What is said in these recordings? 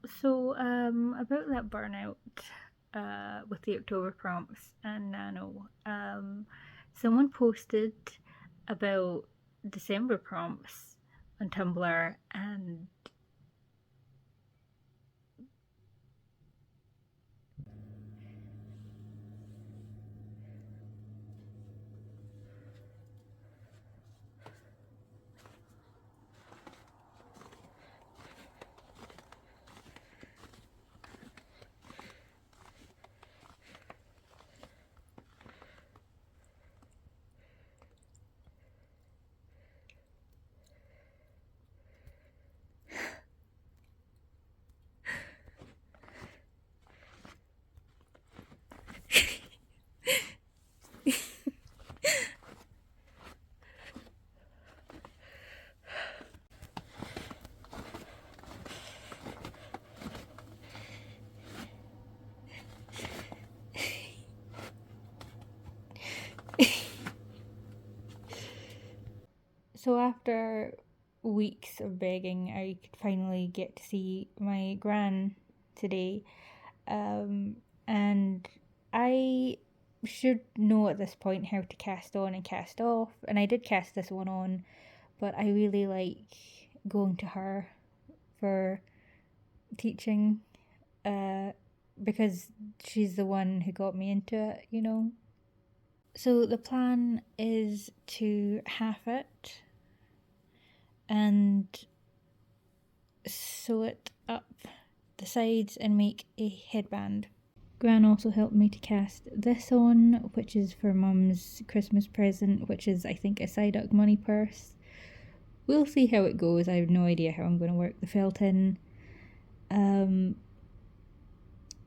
About that burnout with the October prompts and Nano, someone posted about December prompts on Tumblr, and so after weeks of begging, I could finally get to see my gran today. And I should know at this point how to cast on and cast off, and I did cast this one on, but I really like going to her for teaching, uh, because she's the one who got me into it. So the plan is to half it and sew it up the sides and make a headband. Gran also helped me to cast this on, which is for Mum's Christmas present, which is, I think, a Psyduck money purse. We'll see how it goes. I have no idea how I'm going to work the felt in.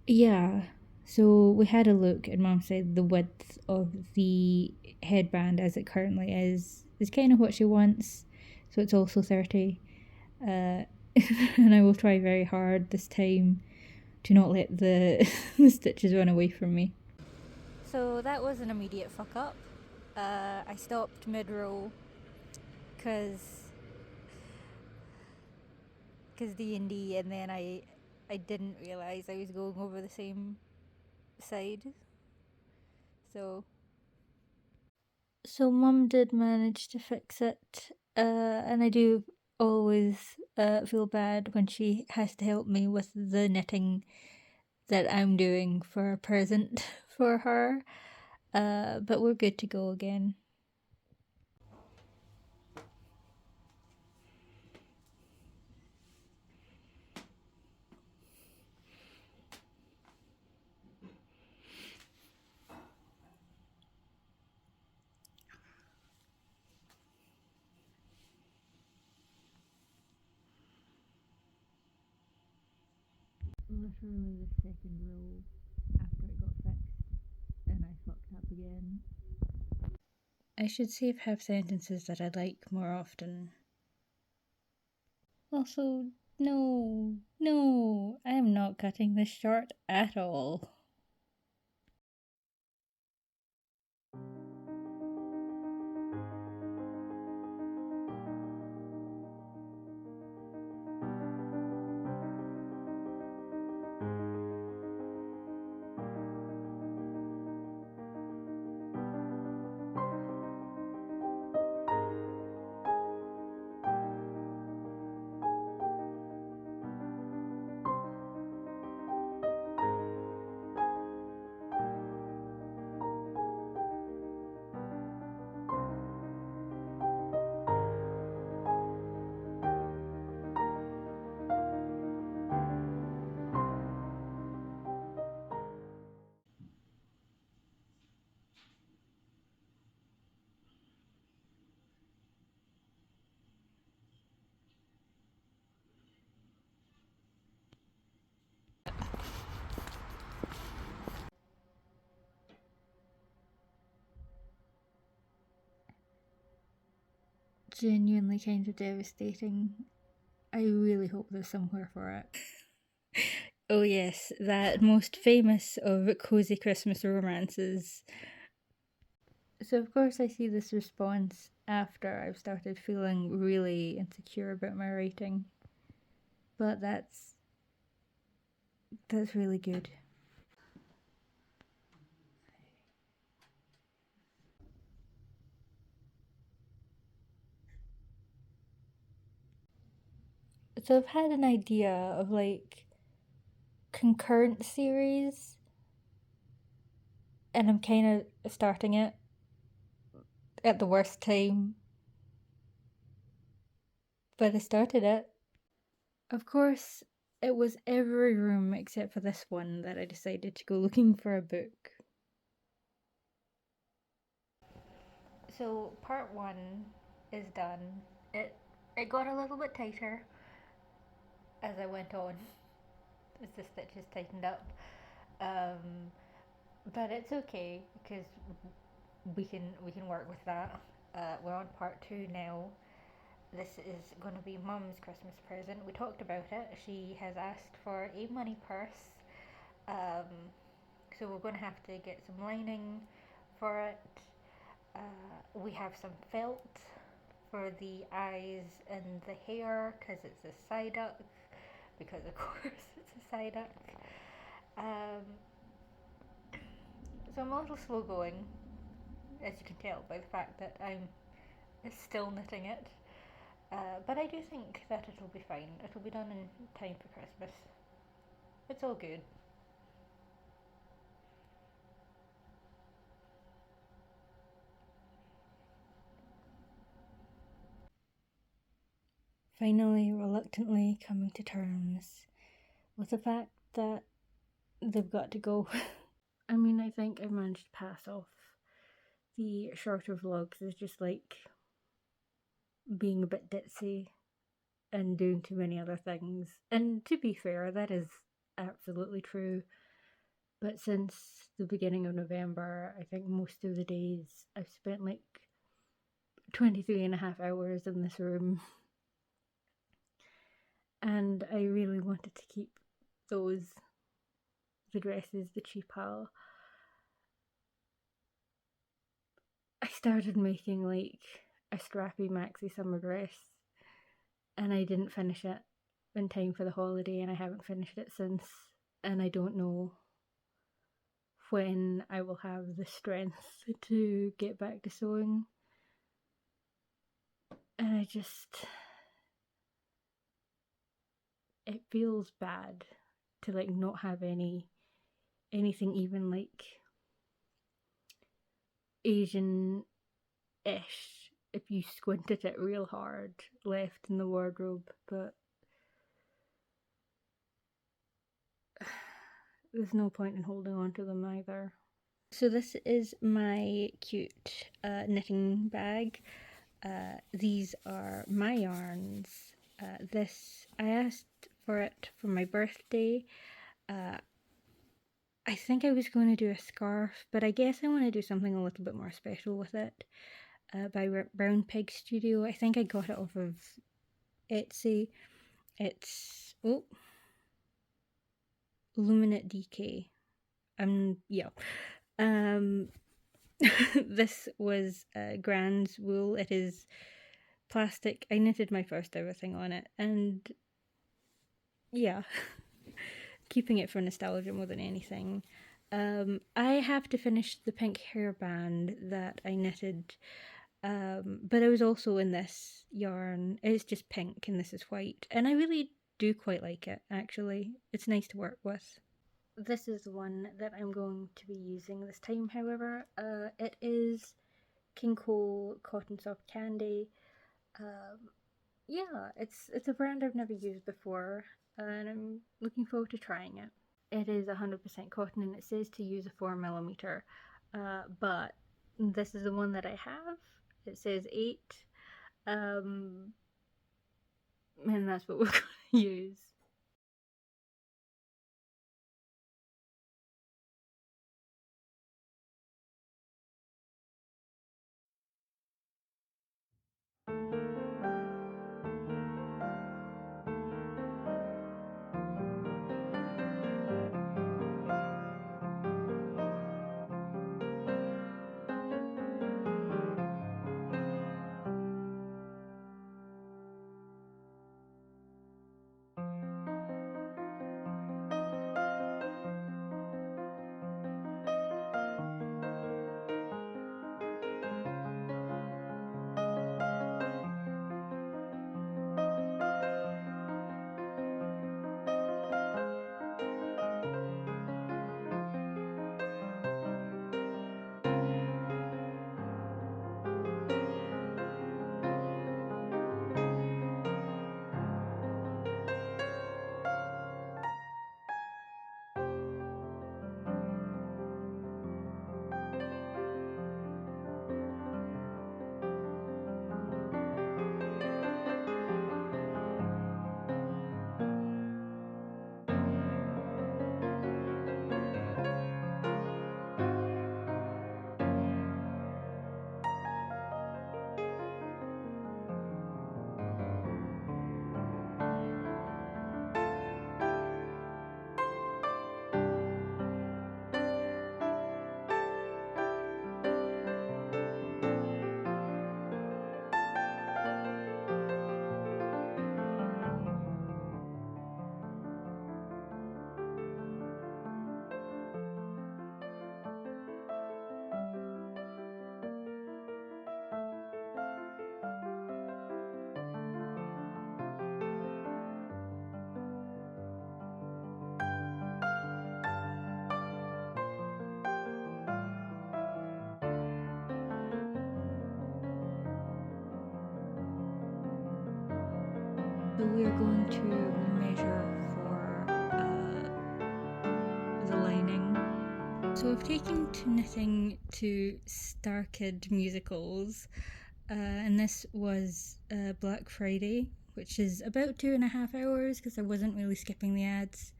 Yeah, so we had a look, and Mum said the width of the headband as it currently is kind of what she wants, so it's also 30. And I will try very hard this time to not let the, the stitches run away from me. So that was an immediate fuck up. I stopped mid-row because D&D, and then I didn't realise I was going over the same side. So Mum did manage to fix it, and I do always feel bad when she has to help me with the knitting that I'm doing for a present for her. But we're good to go again. Literally the second row after it got fixed, and I fucked up again. I should save half sentences that I'd like more often. Also, no, I'm not cutting this short at all. Genuinely kind of devastating. I really hope there's somewhere for it. Oh yes, that most famous of cozy Christmas romances. So of course I see this response after I've started feeling really insecure about my writing. But that's That's really good. So I've had an idea of like concurrent series, and I'm kind of starting it at the worst time, but I started it. Of course, it was every room except for this one that I decided to go looking for a book. So part one is done. It got a little bit tighter as I went on, as the stitches tightened up. Um, but it's okay because we can work with that. We're on part two now. This is going to be Mum's Christmas present. We talked about it. She has asked for a money purse, um, so we're going to have to get some lining for it. We have some felt for the eyes and the hair because it's a Psyduck. Because of course it's a Psyduck. Um, so I'm a little slow going, as you can tell by the fact that I'm still knitting it. But I do think that it'll be fine. It'll be done in time for Christmas. It's all good. Finally, reluctantly coming to terms with the fact that they've got to go. I mean, I think I managed to pass off the shorter vlogs as just like being a bit ditzy and doing too many other things. And to be fair, that is absolutely true. But since the beginning of November, I think most of the days I've spent like 23 and a half hours in this room. And I really wanted to keep those, the dresses, the cheapal. I started making like a strappy maxi summer dress and I didn't finish it in time for the holiday and I haven't finished it since. And I don't know when I will have the strength to get back to sewing. And it feels bad to like not have anything even like Asian-ish, if you squint at it real hard, left in the wardrobe, but there's no point in holding on to them either. So this is my cute knitting bag. These are my yarns. I asked for it for my birthday. I think I was going to do a scarf, but I guess I want to do something a little bit more special with it. By Brown Pig Studio. I think I got it off of Etsy. It's Luminate DK. Yeah. This was Grand's wool. It is plastic. I knitted my first ever thing on it, and yeah, keeping it for nostalgia more than anything. I have to finish the pink hairband that I knitted, but I was also in this yarn. It's just pink and this is white, and I really do quite like it, actually. It's nice to work with. This is the one that I'm going to be using this time, however. It is King Cole Cotton Soft Candy. Yeah, it's a brand I've never used before, and I'm looking forward to trying it. It is 100% cotton and it says to use a 4mm, but this is the one that I have. It says 8, and that's what we're going to use. So we are going to measure for the lining. So I've taken to knitting to Star Kid musicals, and this was Black Friday, which is about 2.5 hours because I wasn't really skipping the ads.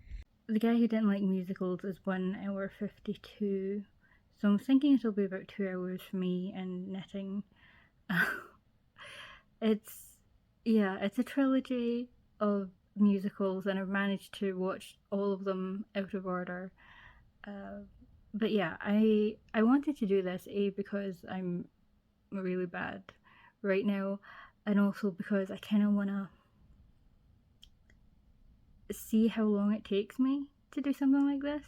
The guy who didn't like musicals is 1 hour 52, so I'm thinking it'll be about 2 hours for me and knitting. It's a trilogy of musicals, and I've managed to watch all of them out of order. But yeah, I wanted to do this because I'm really bad right now, and also because I kind of want to see how long it takes me to do something like this.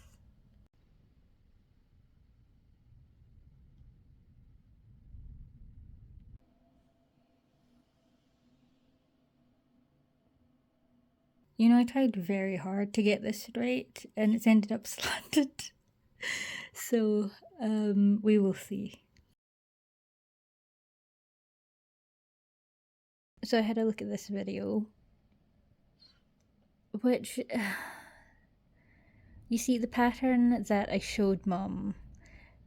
You know, I tried very hard to get this right, and it's ended up slanted. So, we will see. So I had a look at this video, which, you see, the pattern that I showed Mum,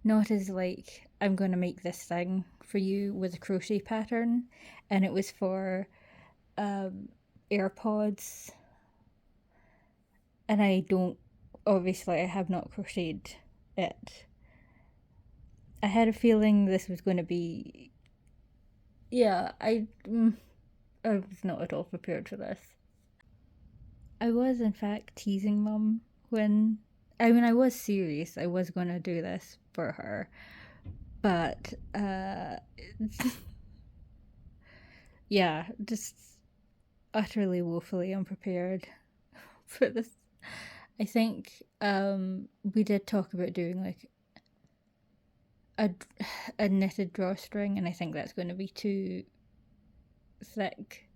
not as like, I'm gonna make this thing for you, was a crochet pattern, and it was for AirPods, and I have not crocheted it. I had a feeling this was going to be, yeah, I was not at all prepared for this. I was in fact teasing Mum when, I was serious, I was going to do this for her, but yeah, just utterly woefully unprepared for this. I think we did talk about doing like a, a knitted drawstring, and I think that's going to be too thick,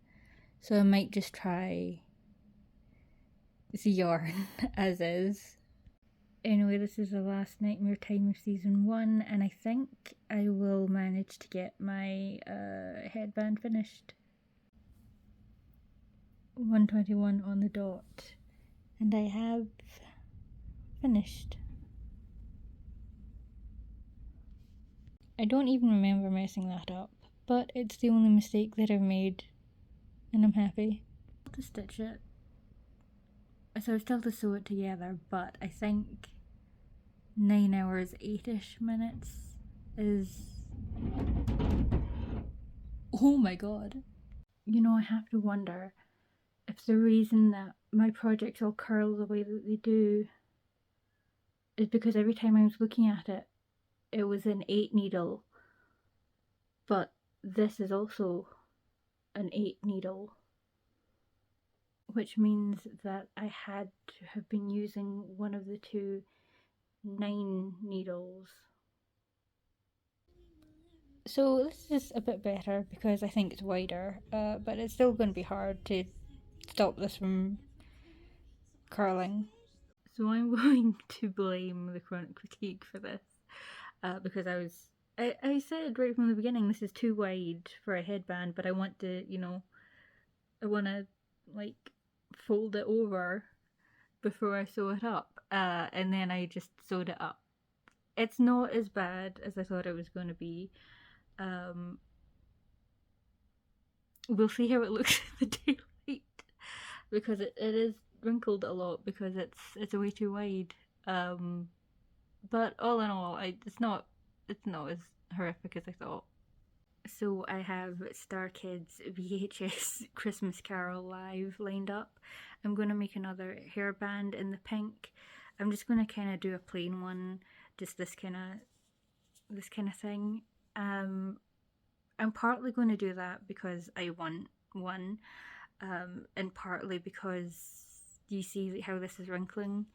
so I might just try the yarn as is. Anyway, this is the last Nightmare Time of season 1, and I think I will manage to get my headband finished. 1:21 on the dot, and I have finished. I don't even remember messing that up, but it's the only mistake that I've made, and I'm happy. To stitch it, so I still have to sew it together, but I think 9 hours 8ish minutes is, oh my god. You know, I have to wonder if the reason that my projects all curl the way that they do is because every time I was looking at it, it was an 8 needle, but this is also an 8 needle, which means that I had to have been using one of the two 9 needles. So this is a bit better because I think it's wider, but it's still going to be hard to stop this from curling. So I'm going to blame the chronic fatigue for this, because I said right from the beginning this is too wide for a headband, but I want to, I want to like fold it over before I sew it up, and then I just sewed it up. It's not as bad as I thought it was going to be. We'll see how it looks in the daylight, because it is wrinkled a lot because it's way too wide. But all in all, it's not as horrific as I thought. So I have Star Kids VHS Christmas Carol Live lined up. I'm going to make another hairband in the pink. I'm just going to kind of do a plain one, just this kind of thing. I'm partly going to do that because I want one, and partly because you see how this is wrinkling.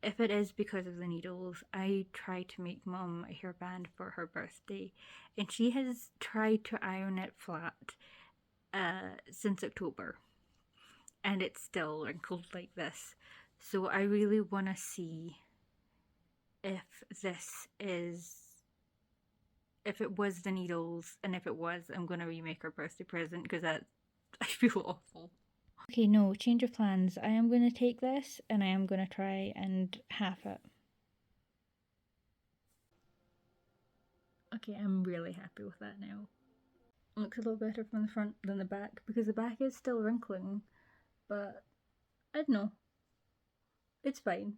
If it is because of the needles, I tried to make Mum a hairband for her birthday, and she has tried to iron it flat since October, and it's still wrinkled like this. So I really want to see if if it was the needles, and if it was, I'm going to remake her birthday present, because I feel awful. Okay, no, change of plans. I am going to take this and I am going to try and half it. Okay, I'm really happy with that now. It looks a little better from the front than the back because the back is still wrinkling, but I don't know. It's fine.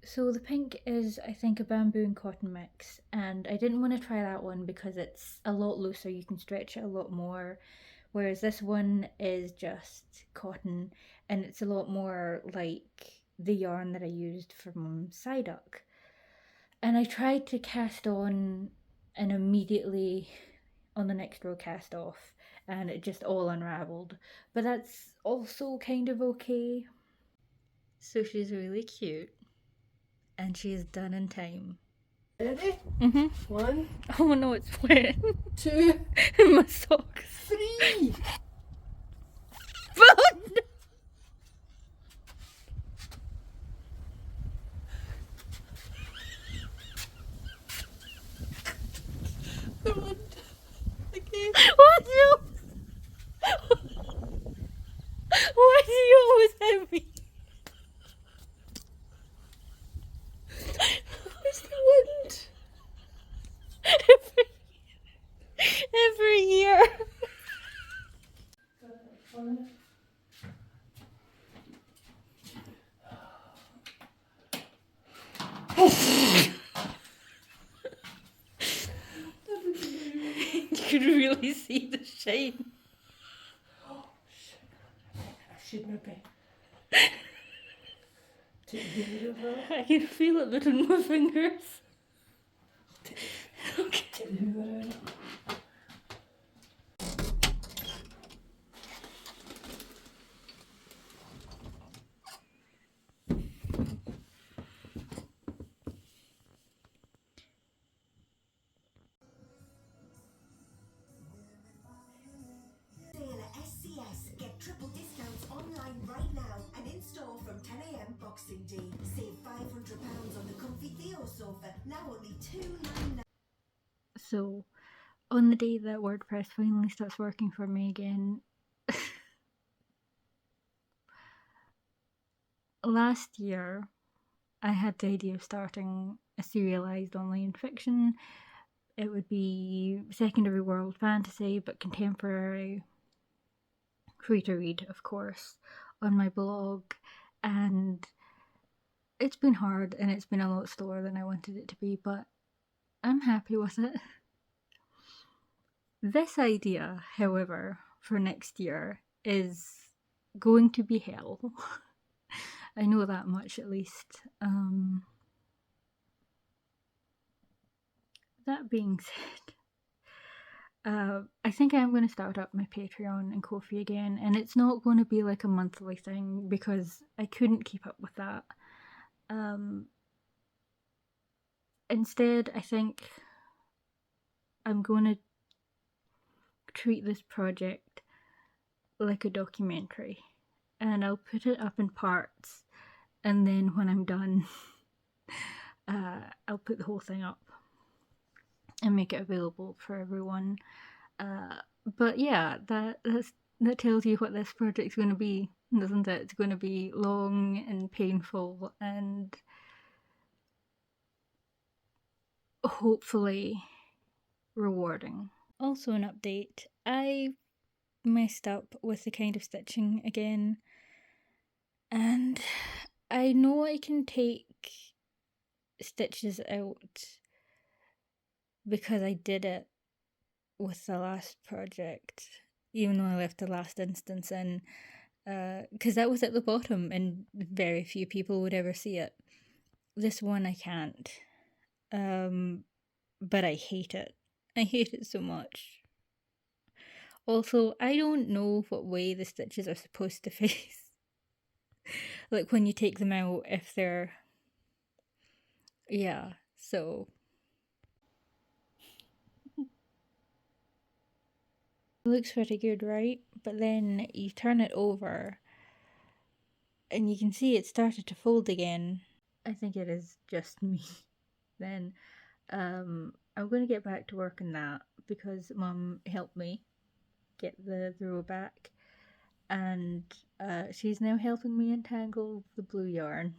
So the pink is, I think, a bamboo and cotton mix, and I didn't want to try that one because it's a lot looser, you can stretch it a lot more, whereas this one is just cotton, and it's a lot more like the yarn that I used for Mum's Psyduck. And I tried to cast on and immediately on the next row cast off, and it just all unraveled, but that's also kind of okay. So she's really cute. And she is done in time. Ready? Mm-hmm. 1, Oh no, it's wet. 2, My socks. 3. Fun! The one. Again. What you? Why do you always have me? It's the wind. Every year. You could really see the shine. Oh, shit. I should maybe take the hair of that. I can feel it between my fingers. Okay. Take the hoover out. Sale at SCS. Get triple discounts online right now and in store from 10 a.m. Boxing Day. Save £500 on the comfy Theo sofa. Now only £299. So, on the day that WordPress finally starts working for me again, last year I had the idea of starting a serialized online fiction. It would be secondary world fantasy, but contemporary, free to read, of course, on my blog. And it's been hard and it's been a lot slower than I wanted it to be, but I'm happy with it. This idea, however, for next year is going to be hell. I know that much at least. That being said, I think I'm going to start up my Patreon and Ko-fi again, and it's not going to be like a monthly thing because I couldn't keep up with that. Instead, I think I'm going to treat this project like a documentary, and I'll put it up in parts, and then when I'm done, I'll put the whole thing up and make it available for everyone. But yeah, that tells you what this project's going to be, doesn't it? It's going to be long and painful and hopefully rewarding. Also an update, I messed up with the kind of stitching again, and I know I can take stitches out because I did it with the last project, even though I left the last instance in, because that was at the bottom and very few people would ever see it. This one I can't, but I hate it. I hate it so much. Also, I don't know what way the stitches are supposed to face. Like when you take them out, if they're... Yeah, so... It looks pretty good, right? But then you turn it over and you can see it started to fold again. I think it is just me. Then I'm going to get back to work on that because Mum helped me get the row back. And she's now helping me untangle the blue yarn.